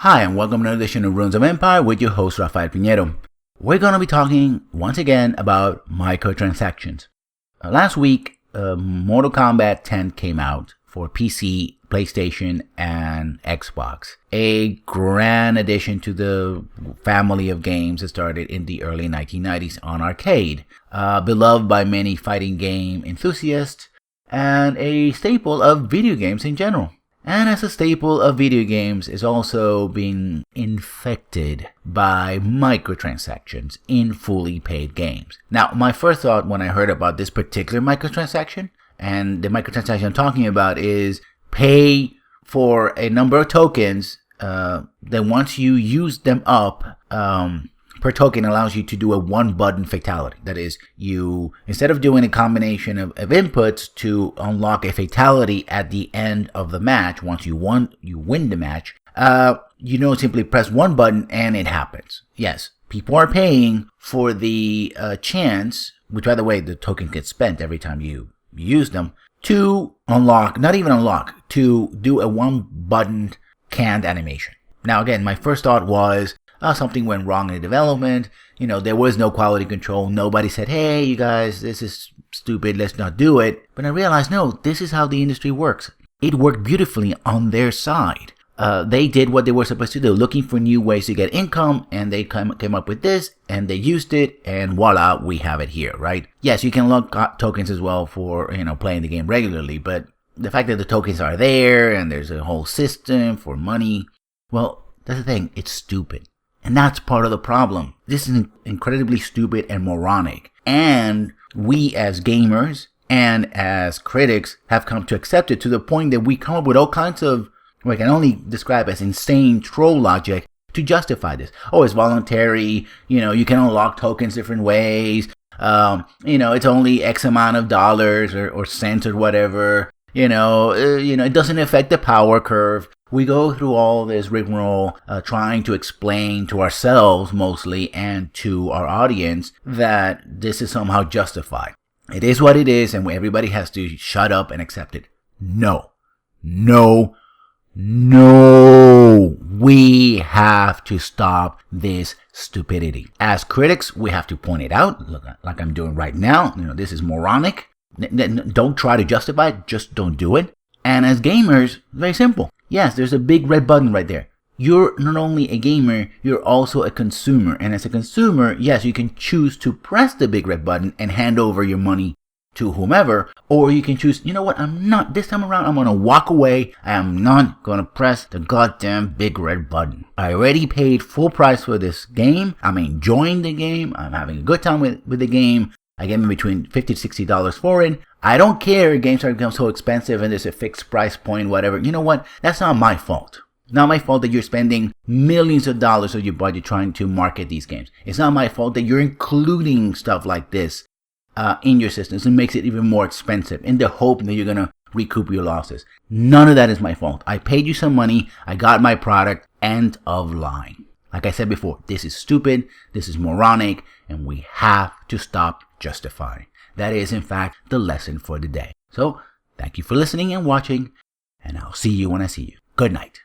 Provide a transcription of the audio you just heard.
Hi, and welcome to another edition of Ruins of Empire with your host, Rafael Piñero. We're going to be talking once again about microtransactions. Last week, Mortal Kombat X came out for PC, PlayStation, and Xbox. A grand addition to the family of games that started in the early 1990s on arcade. Beloved by many fighting game enthusiasts, and a staple of video games in general. And as a staple of video games is also being infected by microtransactions in fully paid games. Now, my first thought when I heard about this particular microtransaction, and the microtransaction I'm talking about is pay for a number of tokens, then once you use them up, per token allows you to do a one-button fatality. That is, you, instead of doing a combination of inputs to unlock a fatality at the end of the match, once you win the match, simply press one button and it happens. Yes, people are paying for the chance, which by the way, the token gets spent every time you use them, to unlock, not even unlock, to do a one-button canned animation. Now again, my first thought was, something went wrong in the development. There was no quality control. Nobody said, hey, you guys, this is stupid. Let's not do it. But I realized, no, this is how the industry works. It worked beautifully on their side. They did what they were supposed to do, looking for new ways to get income, and they came up with this, and they used it, and voila, we have it here, right? Yes, you can unlock tokens as well for, playing the game regularly, but the fact that the tokens are there, and there's a whole system for money, well, that's the thing, it's stupid. And that's part of the problem. This is incredibly stupid and moronic. And we as gamers and as critics have come to accept it to the point that we come up with all kinds of, what I can only describe as insane troll logic to justify this. Oh, it's voluntary. You can unlock tokens different ways. It's only X amount of dollars or cents or whatever. It doesn't affect the power curve. We go through all this rigmarole trying to explain to ourselves mostly and to our audience that this is somehow justified. It is what it is, and everybody has to shut up and accept it. No. We have to stop this stupidity. As critics, we have to point it out, like I'm doing right now. This is moronic. Don't try to justify it, just don't do it. And as gamers, very simple. Yes, there's a big red button right there. You're not only a gamer, you're also a consumer. And as a consumer, yes, you can choose to press the big red button and hand over your money to whomever. Or you can choose, this time around, I'm going to walk away. I am not going to press the goddamn big red button. I already paid full price for this game. I'm enjoying the game. I'm having a good time with the game. I get in between $50 to $60 for it. I don't care if games are become so expensive and there's a fixed price point, whatever. You know what? That's not my fault. Not my fault that you're spending millions of dollars of your budget trying to market these games. It's not my fault that you're including stuff like this in your systems. It makes it even more expensive in the hope that you're going to recoup your losses. None of that is my fault. I paid you some money. I got my product. End of line. Like I said before, this is stupid. This is moronic. And we have to stop justifying. That is, in fact, the lesson for the day. So, thank you for listening and watching, and I'll see you when I see you. Good night.